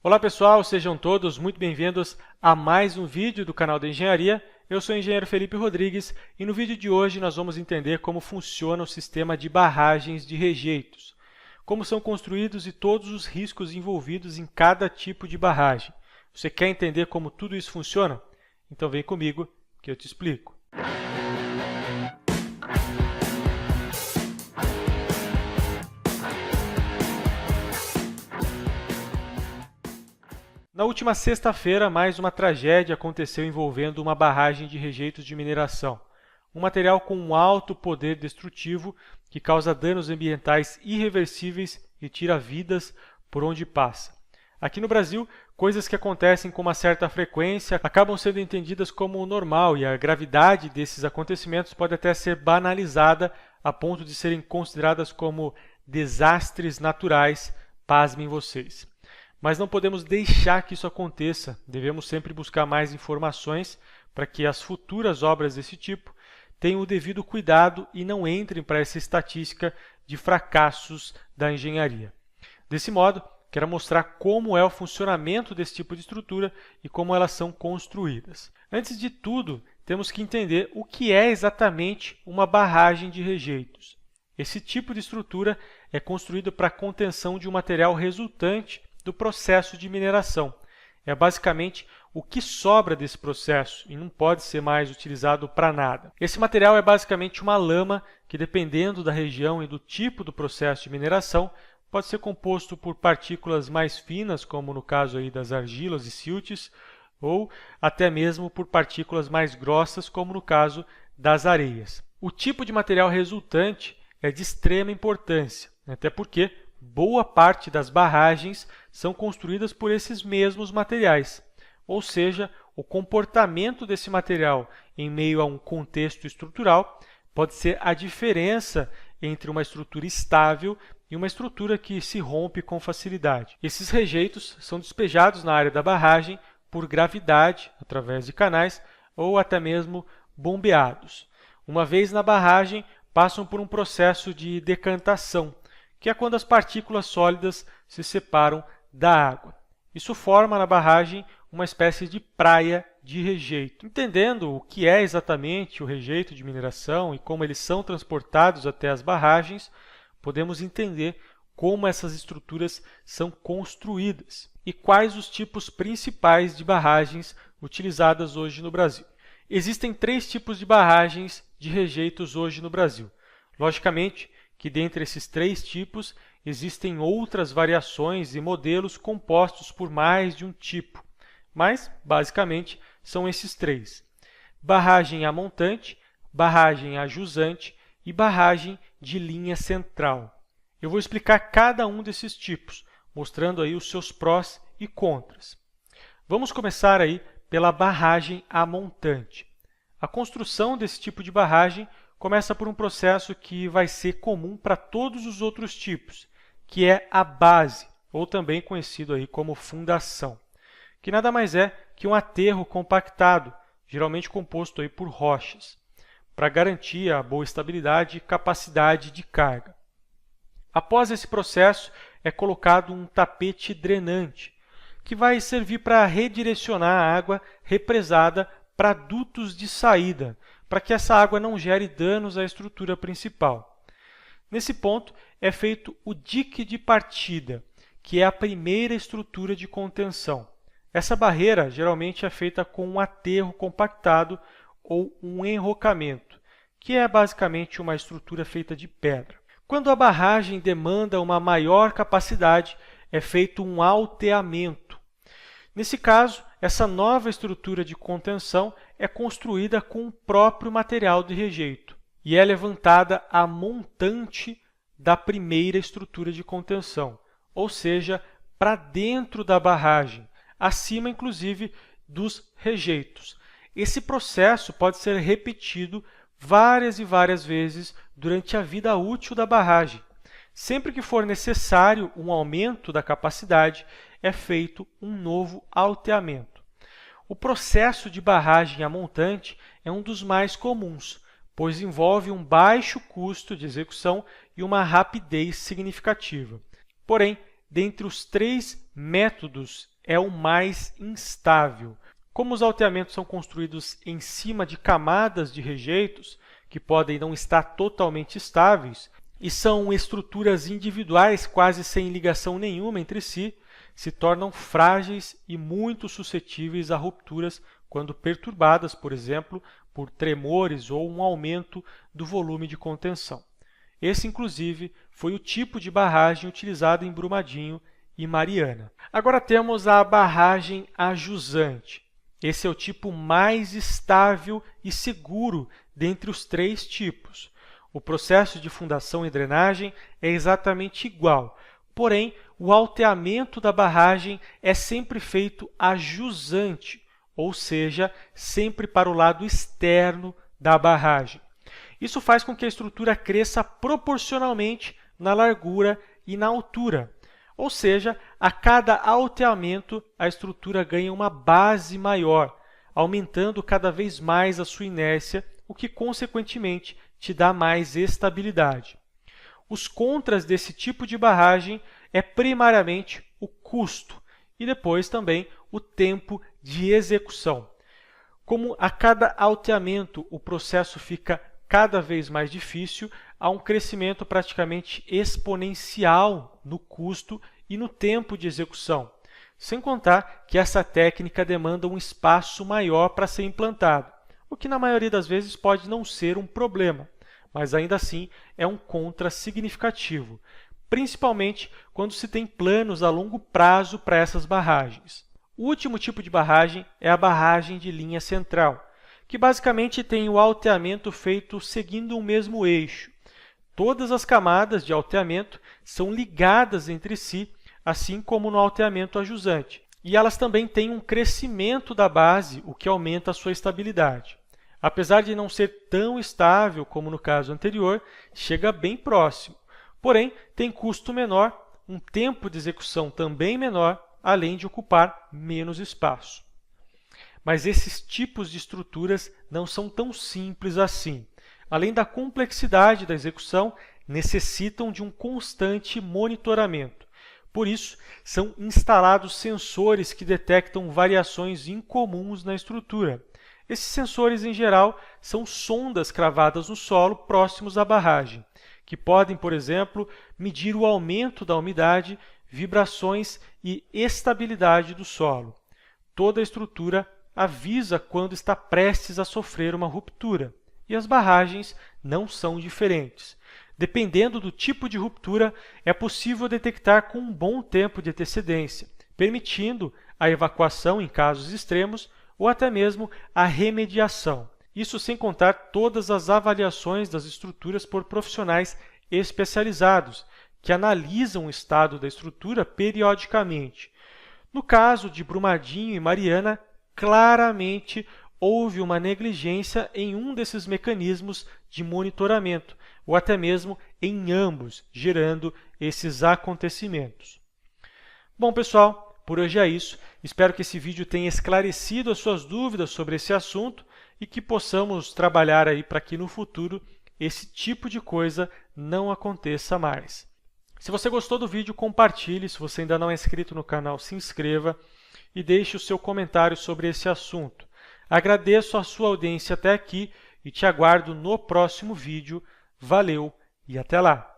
Olá pessoal, sejam todos muito bem-vindos a mais um vídeo do canal da Engenharia. Eu sou o engenheiro Felipe Rodrigues e no vídeo de hoje nós vamos entender como funciona o sistema de barragens de rejeitos, como são construídos e todos os riscos envolvidos em cada tipo de barragem. Você quer entender como tudo isso funciona? Então vem comigo que eu te explico. Na última sexta-feira, mais uma tragédia aconteceu envolvendo uma barragem de rejeitos de mineração, um material com um alto poder destrutivo que causa danos ambientais irreversíveis e tira vidas por onde passa. Aqui no Brasil, coisas que acontecem com uma certa frequência acabam sendo entendidas como normal e a gravidade desses acontecimentos pode até ser banalizada a ponto de serem consideradas como desastres naturais, pasmem vocês. Mas não podemos deixar que isso aconteça, devemos sempre buscar mais informações para que as futuras obras desse tipo tenham o devido cuidado e não entrem para essa estatística de fracassos da engenharia. Desse modo, quero mostrar como é o funcionamento desse tipo de estrutura e como elas são construídas. Antes de tudo, temos que entender o que é exatamente uma barragem de rejeitos. Esse tipo de estrutura é construído para a contenção de um material resultante do processo de mineração. É basicamente o que sobra desse processo e não pode ser mais utilizado para nada. Esse material é basicamente uma lama que, dependendo da região e do tipo do processo de mineração, pode ser composto por partículas mais finas, como no caso aí das argilas e siltes, ou até mesmo por partículas mais grossas, como no caso das areias. O tipo de material resultante é de extrema importância, até porque boa parte das barragens são construídas por esses mesmos materiais, ou seja, o comportamento desse material em meio a um contexto estrutural pode ser a diferença entre uma estrutura estável e uma estrutura que se rompe com facilidade. Esses rejeitos são despejados na área da barragem por gravidade, através de canais, ou até mesmo bombeados. Uma vez na barragem, passam por um processo de decantação, que é quando as partículas sólidas se separam da água. Isso forma na barragem uma espécie de praia de rejeito. Entendendo o que é exatamente o rejeito de mineração e como eles são transportados até as barragens, podemos entender como essas estruturas são construídas e quais os tipos principais de barragens utilizadas hoje no Brasil. Existem 3 tipos de barragens de rejeitos hoje no Brasil. Logicamente, que dentre esses 3 tipos existem outras variações e modelos compostos por mais de um tipo, mas basicamente são esses 3: barragem a montante, barragem a jusante e barragem de linha central. Eu vou explicar cada um desses tipos, mostrando aí os seus prós e contras. Vamos começar aí pela barragem a montante. A construção desse tipo de barragem começa por um processo que vai ser comum para todos os outros tipos, que é a base, ou também conhecido aí como fundação, que nada mais é que um aterro compactado, geralmente composto aí por rochas, para garantir a boa estabilidade e capacidade de carga. Após esse processo, é colocado um tapete drenante, que vai servir para redirecionar a água represada para dutos de saída, para que essa água não gere danos à estrutura principal. Nesse ponto, é feito o dique de partida, que é a primeira estrutura de contenção. Essa barreira geralmente é feita com um aterro compactado ou um enrocamento, que é basicamente uma estrutura feita de pedra. Quando a barragem demanda uma maior capacidade, é feito um alteamento. Nesse caso, essa nova estrutura de contenção é construída com o próprio material de rejeito e é levantada a montante da primeira estrutura de contenção, ou seja, para dentro da barragem, acima inclusive dos rejeitos. Esse processo pode ser repetido várias e várias vezes durante a vida útil da barragem. Sempre que for necessário um aumento da capacidade, é feito um novo alteamento. O processo de barragem a montante é um dos mais comuns, pois envolve um baixo custo de execução e uma rapidez significativa. Porém, dentre os 3 métodos é o mais instável. Como os alteamentos são construídos em cima de camadas de rejeitos, que podem não estar totalmente estáveis, e são estruturas individuais quase sem ligação nenhuma entre si, se tornam frágeis e muito suscetíveis a rupturas quando perturbadas, por exemplo, por tremores ou um aumento do volume de contenção. Esse, inclusive, foi o tipo de barragem utilizado em Brumadinho e Mariana. Agora temos a barragem ajusante. Esse é o tipo mais estável e seguro dentre os 3 tipos. O processo de fundação e drenagem é exatamente igual, porém, o alteamento da barragem é sempre feito a jusante, ou seja, sempre para o lado externo da barragem. Isso faz com que a estrutura cresça proporcionalmente na largura e na altura. Ou seja, a cada alteamento, a estrutura ganha uma base maior, aumentando cada vez mais a sua inércia, o que, consequentemente, te dá mais estabilidade. Os contras desse tipo de barragem é primariamente o custo e depois também o tempo de execução. Como a cada alteamento o processo fica cada vez mais difícil, há um crescimento praticamente exponencial no custo e no tempo de execução, sem contar que essa técnica demanda um espaço maior para ser implantado, o que na maioria das vezes pode não ser um problema, mas ainda assim é um contra significativo, principalmente quando se tem planos a longo prazo para essas barragens. O último tipo de barragem é a barragem de linha central, que basicamente tem o alteamento feito seguindo o mesmo eixo. Todas as camadas de alteamento são ligadas entre si, assim como no alteamento ajusante, e elas também têm um crescimento da base, o que aumenta a sua estabilidade. Apesar de não ser tão estável como no caso anterior, chega bem próximo. Porém, tem custo menor, um tempo de execução também menor, além de ocupar menos espaço. Mas esses tipos de estruturas não são tão simples assim. Além da complexidade da execução, necessitam de um constante monitoramento. Por isso, são instalados sensores que detectam variações incomuns na estrutura. Esses sensores, em geral, são sondas cravadas no solo próximos à barragem, que podem, por exemplo, medir o aumento da umidade, vibrações e estabilidade do solo. Toda a estrutura avisa quando está prestes a sofrer uma ruptura, e as barragens não são diferentes. Dependendo do tipo de ruptura, é possível detectar com um bom tempo de antecedência, permitindo a evacuação em casos extremos ou até mesmo a remediação. Isso sem contar todas as avaliações das estruturas por profissionais especializados, que analisam o estado da estrutura periodicamente. No caso de Brumadinho e Mariana, claramente houve uma negligência em um desses mecanismos de monitoramento, ou até mesmo em ambos, gerando esses acontecimentos. Bom, pessoal, por hoje é isso. Espero que esse vídeo tenha esclarecido as suas dúvidas sobre esse assunto e que possamos trabalhar aí para que no futuro esse tipo de coisa não aconteça mais. Se você gostou do vídeo, compartilhe. Se você ainda não é inscrito no canal, se inscreva e deixe o seu comentário sobre esse assunto. Agradeço a sua audiência até aqui e te aguardo no próximo vídeo. Valeu e até lá!